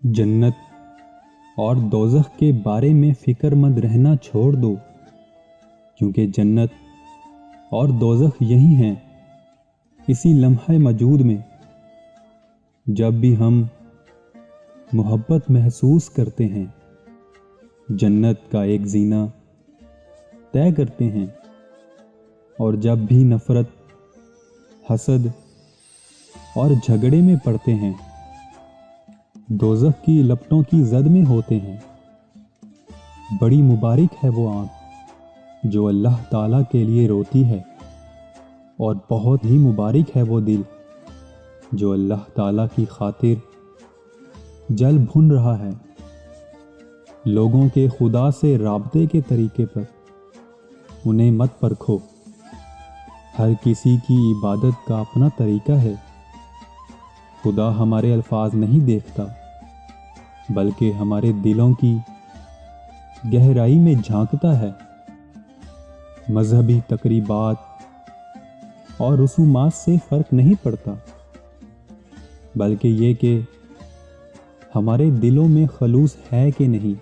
जन्नत और दोज़ख के बारे में फ़िक्रमंद रहना छोड़ दो, क्योंकि जन्नत और दोज़ख यही हैं, इसी लम्हे मौजूद में। जब भी हम मोहब्बत महसूस करते हैं, जन्नत का एक जीना तय करते हैं, और जब भी नफ़रत, हसद और झगड़े में पड़ते हैं, दोज़ख की लपटों की ज़द में होते हैं। बड़ी मुबारक है वो आँख जो अल्लाह ताला के लिए रोती है, और बहुत ही मुबारक है वो दिल जो अल्लाह ताला की खातिर जल भुन रहा है। लोगों के खुदा से राब्ते के तरीके पर उन्हें मत परखो। हर किसी की इबादत का अपना तरीका है। खुदा हमारे अल्फाज नहीं देखता, बल्कि हमारे दिलों की गहराई में झांकता है। मजहबी तकरीबात और रसूमात से फ़र्क नहीं पड़ता, बल्कि ये कि हमारे दिलों में खलूस है कि नहीं।